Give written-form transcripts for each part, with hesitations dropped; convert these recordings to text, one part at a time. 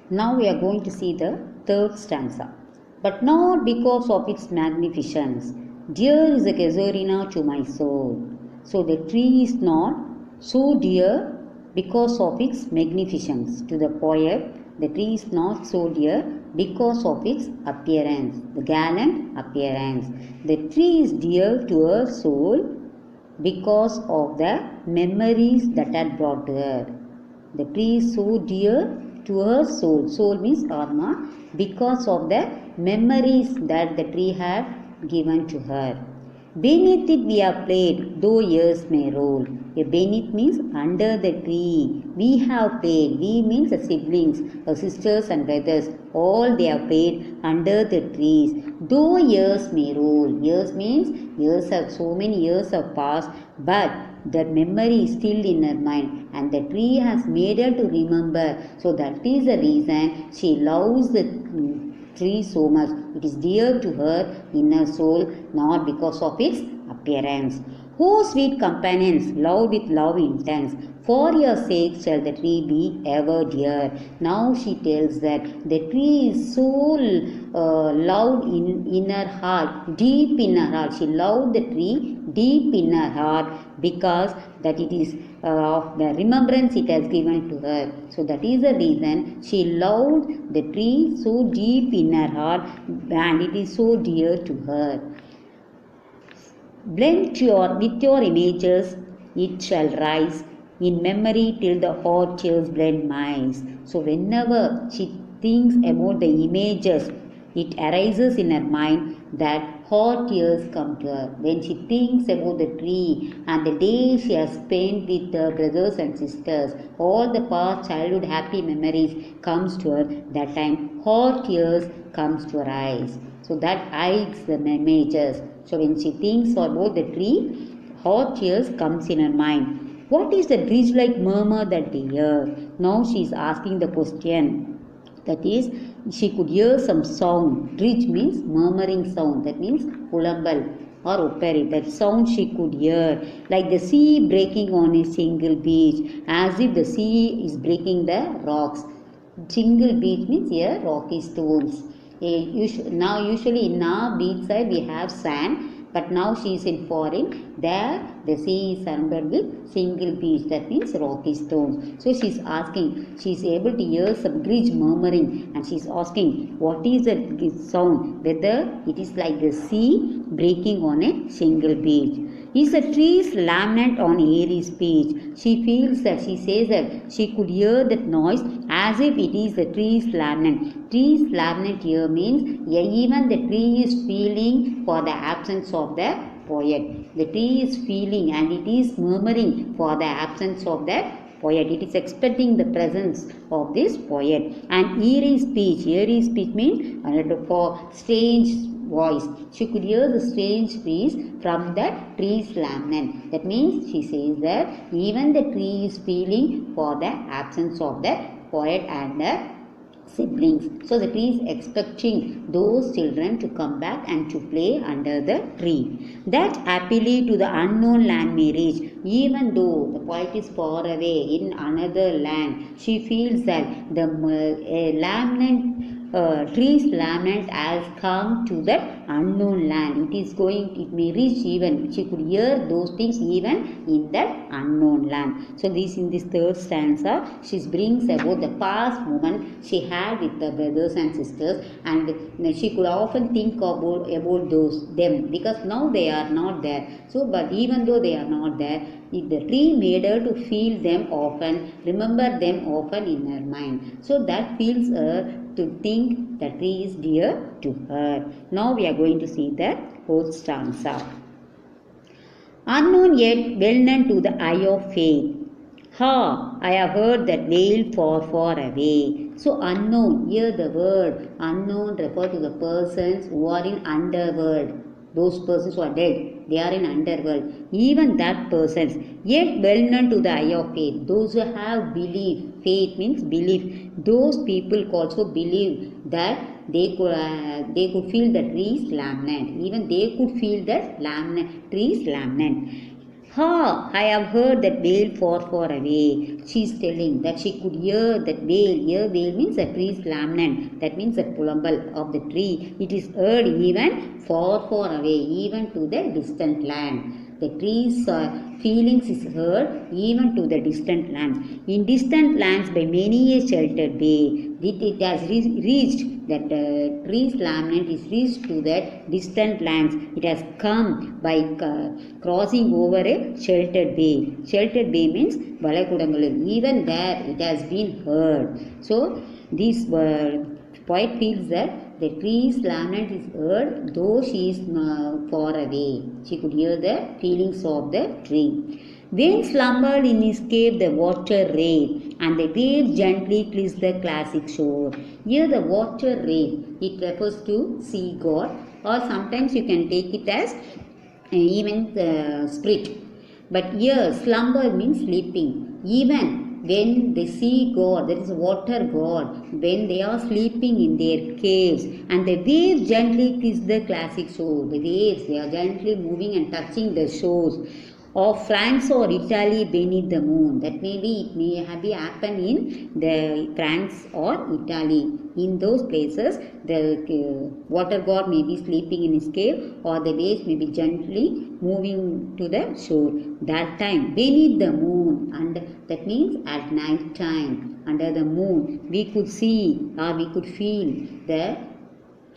Now we are going to see the third stanza. But not because of its magnificence. Dear is a Casuarina to my soul. So the tree is not so dear because of its magnificence. To the poet, the tree is not so dear because of its appearance, the gallant appearance. The tree is dear to her soul because of the memories that had brought to her. The tree is so dear to her soul. Soul means Atma, because of the memories that the tree had given to her. Beneath it we have played, though years may roll. Beneath means under the tree. We have played. We means the siblings, the sisters and brothers. All they have played under the trees. Though years may roll. Years means years have so many years have passed, but that memory is still in her mind, and the tree has made her to remember. So that is the reason she loves the tree so much. It is dear to her in her soul, not because of its appearance. O sweet companions, loved with love intense, for your sake shall the tree be ever dear. Now she tells that the tree is so loved in her heart, deep in her heart. She loved the tree deep in her heart because that it is of the remembrance it has given to her. So that is the reason she loved the tree so deep in her heart, and it is so dear to her. Blend with your images, it shall rise in memory till the hot tears blend mine. So whenever she thinks about the images, it arises in her mind that hot tears come to her. When she thinks about the tree and the day she has spent with her brothers and sisters, all the past childhood happy memories comes to her. That time hot tears comes to her eyes. So that hides the images. So when she thinks about the tree, hot tears comes in her mind. What is the bridge-like murmur that they hear? Now she is asking the question. That is, she could hear some sound. Bridge means murmuring sound. That means ulambal or operi. That sound she could hear. Like the sea breaking on a single beach. As if the sea is breaking the rocks. Single beach means here rocky stones. Now usually in our beach side we have sand, but now she is in foreign. There the sea is surrounded with single beach, that means rocky stones. So she is asking, she is able to hear some bridge murmuring, and she is asking what is the sound, whether it is like the sea breaking on a single beach. Is the tree's lament on airy speech? She feels that, she says that she could hear that noise as if it is the tree's lament. Tree's lament here means even the tree is feeling for the absence of the poet. The tree is feeling and it is murmuring for the absence of the poet. It is expecting the presence of this poet. And eerie speech means for strange voice. She could hear the strange speech from the tree's lament. That means she says that even the tree is feeling for the absence of the poet and the siblings. So the tree is expecting those children to come back and to play under the tree. That happily to the unknown land may reach, even though the poet is far away in another land. She feels that the tree's lament has come to that unknown land. It may reach even, she could hear those things even in that unknown land. So in this third stanza, she brings about the past moment she had with the brothers and sisters, and she could often think about them, because now they are not there. So, but even though they are not there, the tree made her to feel them often, remember them often in her mind. So that feels her to think the tree is dear to her. Now we are going to see the fourth stanza. Unknown yet well known to the eye of faith. Ha! I have heard that veil far, far away. So unknown, here the word unknown refer to the persons who are in underworld. Those persons who are dead, they are in underworld. Even that persons, yet well known to the eye of faith. Those who have belief, faith means belief. Those people also believe that they could feel the tree's lament. Even they could feel that tree's lament. Ha! I have heard that wail far, far away. She is telling that she could hear that wail. Here, wail means a tree's lamnan. That means the pulambal of the tree. It is heard even far, far away, even to the distant land. The tree's feelings is heard even to the distant lands. In distant lands, by many a sheltered way, it has reached that tree's lamnan is reached to the distant lands. It has come by crossing over a sheltered bay. Sheltered bay means Balakudangalu. Even there, it has been heard. So, this poet feels that the tree's lamnet is heard, though she is far away. She could hear the feelings of the tree. When slumbered in his cave, the water raved, and the waves gently kissed the classic shore. Here, the water raved. It refers to sea god, or sometimes you can take it as even the spirit. But here, slumber means sleeping. Even when the sea god, that is water god, when they are sleeping in their caves, and the waves gently kiss the classic shore. The waves, they are gently moving and touching the shores of France or Italy beneath the moon. That it may have happened in the France or Italy. In those places, the water god may be sleeping in his cave, or the waves may be gently moving to the shore. That time, beneath the moon, and that means at night time, under the moon, we could see or we could feel the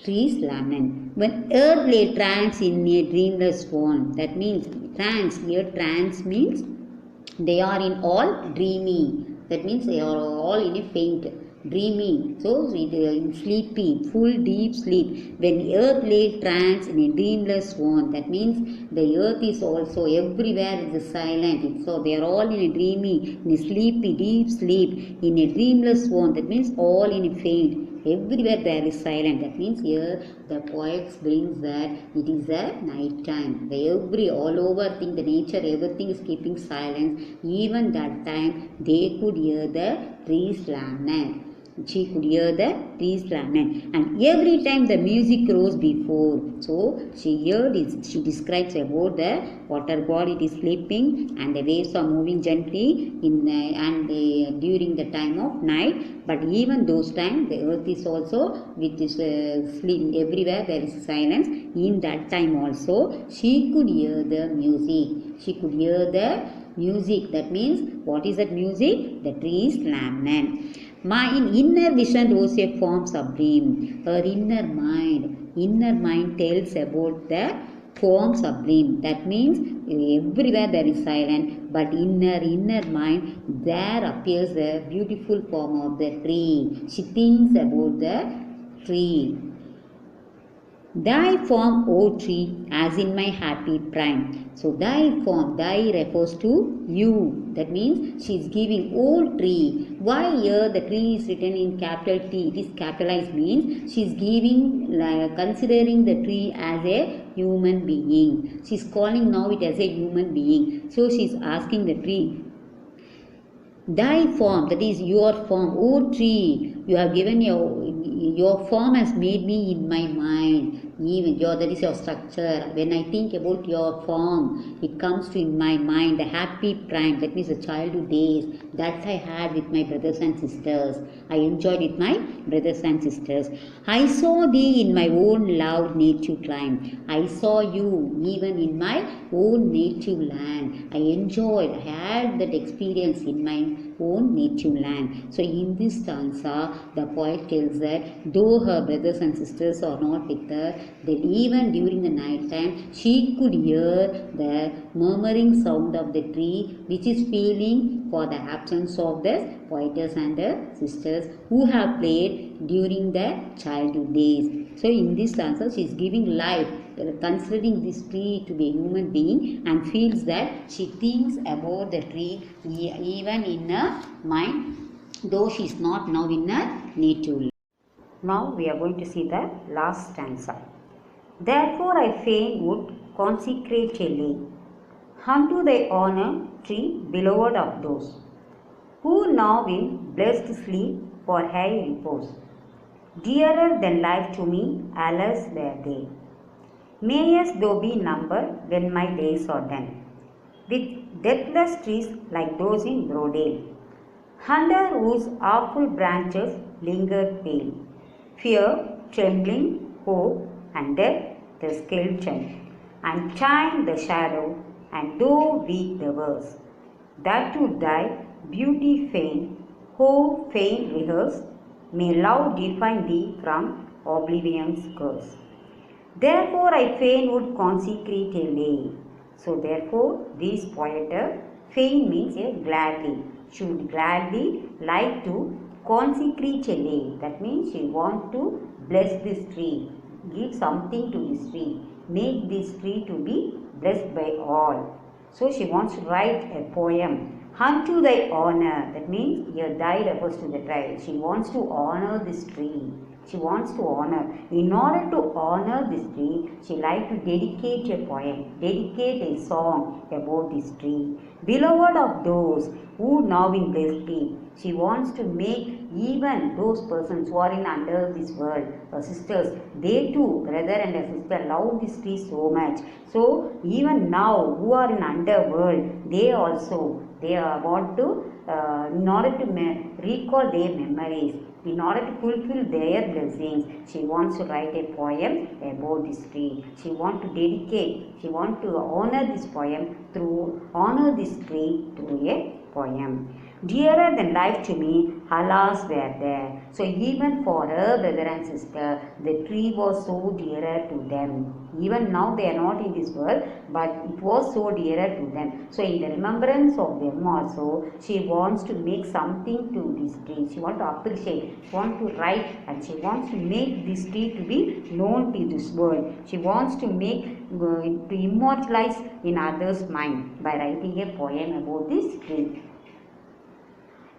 trees lamnan. When earth lay trance in a dreamless swan, that means trance. Here, trance means they are in all dreamy. That means they are all in a faint, dreamy. So, in sleepy, full deep sleep. When earth lay trance in a dreamless swan, that means the earth is also everywhere is silent. So, they are all in a dreamy, in a sleepy, deep sleep, in a dreamless swan. That means all in a faint. Everywhere there is silent. That means here the poets brings that it is a night time. All over thing, the nature, everything is keeping silence. Even that time they could hear the trees lamnan. She could hear the trees lamnan. And every time the music rose before. So she heard it, she describes about the water god, it is sleeping and the waves are moving gently during the time of night. But even those times the earth is also with this sleep, everywhere there is silence. In that time also she could hear the music. She could hear the music. That means what is that music? The trees lamnan. My inner vision rose a form sublime. Her inner mind tells about the form sublime. That means everywhere there is silence, but inner mind, there appears the beautiful form of the tree. She thinks about the tree. Thy form, O tree, as in my happy prime. So thy form, thy refers to you. That means she is giving, O tree. Why here the tree is written in capital T? It is capitalized means she is giving, considering the tree as a human being. She is calling now it as a human being. So she is asking the tree, thy form, that is your form, O tree, you have given your form has made me in my mind. Even that is your structure. When I think about your form, it comes to in my mind the happy prime. That means the childhood days that I had with my brothers and sisters. I enjoyed with my brothers and sisters. I saw thee in my own loved native clime. I saw you even in my own native land. I enjoyed. I had that experience in my own native land. So in this stanza, the poet tells that though her brothers and sisters are not with her, that even during the night time, she could hear the murmuring sound of the tree, which is feeling for the absence of the poetess and the sisters who have played during their childhood days. So in this stanza, she is giving life, considering this tree to be a human being, and feels that she thinks about the tree even in her mind, though she is not now in her native land. Now we are going to see the last stanza. Therefore I fain would consecrate a lay unto thy honour, tree beloved of those who now in blessed sleep for high repose. Dearer than life to me, alas, were they. Mayest thou be numbered when my days are done. with deathless trees like those in Brodale, under whose awful branches lingered pale fear, trembling, hope, and death the skeleton, and time the shadow, and though weak the verse, that to die beauty fain, hope fain rehearse, may love define thee from oblivion's curse. Therefore I fain would consecrate a lay. So therefore this poet fain means gladly. She would gladly like to consecrate a lay. That means she want to bless this tree, give something to this tree, make this tree to be blessed by all. So she wants to write a poem. Unto thy honor, that means here thy refers to the tribe. She wants to honor this tree. She wants to honor. In order to honor this tree, she like to dedicate a poem, dedicate a song about this tree. Beloved of those who now in bliss be, she wants to make even those persons who are in under this world, her sisters, they too, brother and a sister, love this tree so much. So even now, who are in underworld, they also, they want to, in order to recall their memories, in order to fulfill their blessings, she wants to write a poem about this tree. She wants to dedicate, she wants to honor this poem through, honor this tree through a poem. Dearer than life to me, alas, were there. So even for her brother and sister, the tree was so dearer to them. Even now they are not in this world, but it was so dearer to them. So in the remembrance of them also, she wants to make something to this tree. She wants to appreciate, she wants to write, and she wants to make this tree to be known to this world. She wants to make, to immortalize in others' mind by writing a poem about this tree.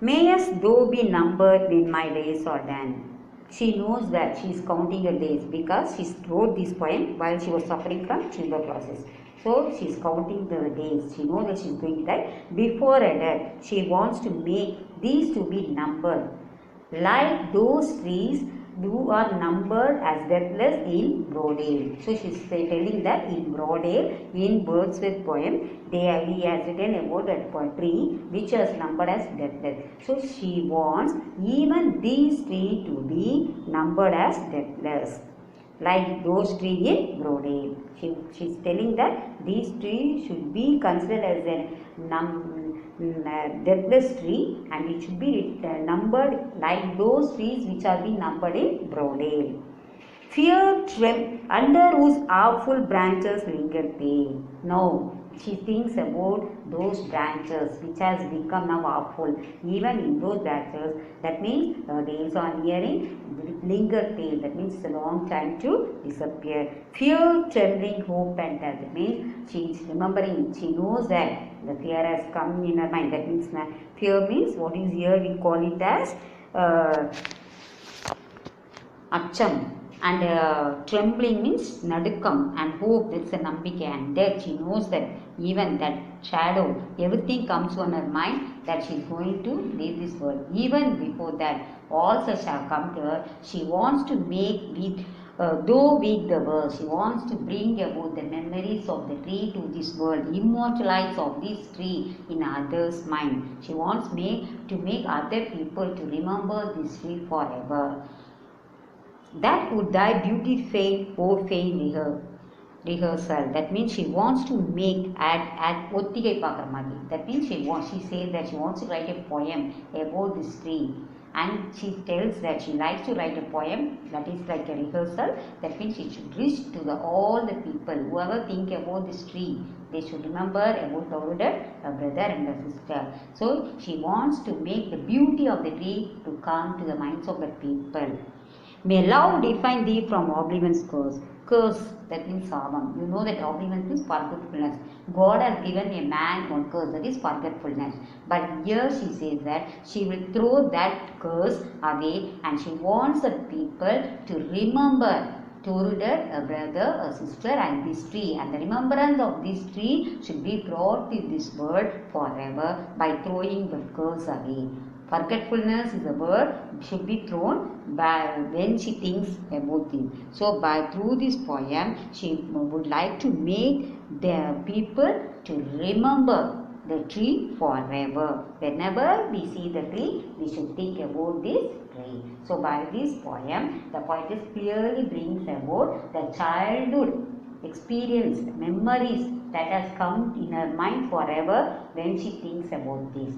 Mayest thou be numbered when my days are done. She knows that she is counting her days because she wrote this poem while she was suffering from tuberculosis. So she is counting the days. She knows that she is going to die. Before her death, she wants to make these to be numbered. Like those trees who are numbered as deathless in Brodale. So she is telling that in Brodale, in Wordsworth poem, he has written about that tree which is numbered as deathless. So she wants even these trees to be numbered as deathless, like those trees in Brodale. She is telling that these trees should be considered as a deathless tree, and it should be numbered like those trees which are being numbered in Brodale. Fear under whose awful branches linger pale. No, she thinks about those branches which has become now awful. Even in those branches, that means days are nearing, linger pale. That means it's a long time to disappear. Fear, trembling, hope, and death. That means she is remembering. She knows that the fear has come in her mind. That means fear means what is here we call it as acham. And trembling means nadukam, and hope, that's a nambike, and death. She knows that even that shadow, everything comes on her mind that she is going to leave this world. Even before that, all such have come to her. She wants to make with though weak the world, she wants to bring about the memories of the tree to this world, immortalize of this tree in others' mind. She wants to make other people to remember this tree forever. That would die beauty fain, oh fain rehearsal. That means she wants to make at ottigai pakramadi. That means she says that she wants to write a poem about this tree. And she tells that she likes to write a poem that is like a rehearsal. That means she should reach to all the people, whoever think about this tree, they should remember about a brother and a sister. So she wants to make the beauty of the tree to come to the minds of the people. May love define thee from oblivion's curse. Curse, that means savam. You know that oblivion means forgetfulness. God has given a man one curse, that is forgetfulness. But here she says that she will throw that curse away, and she wants the people to remember Torudar, a brother, a sister, and this tree. And the remembrance of this tree should be brought to this world forever by throwing the curse away. Forgetfulness is a word should be thrown by when she thinks about it. So through this poem, she would like to make the people to remember the tree forever. Whenever we see the tree, we should think about this tree. So by this poem, the poetess clearly brings about the childhood experience, memories that has come in her mind forever when she thinks about this.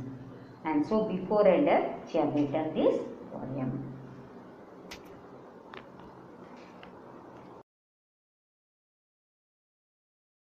And so before ended, she has written this poem.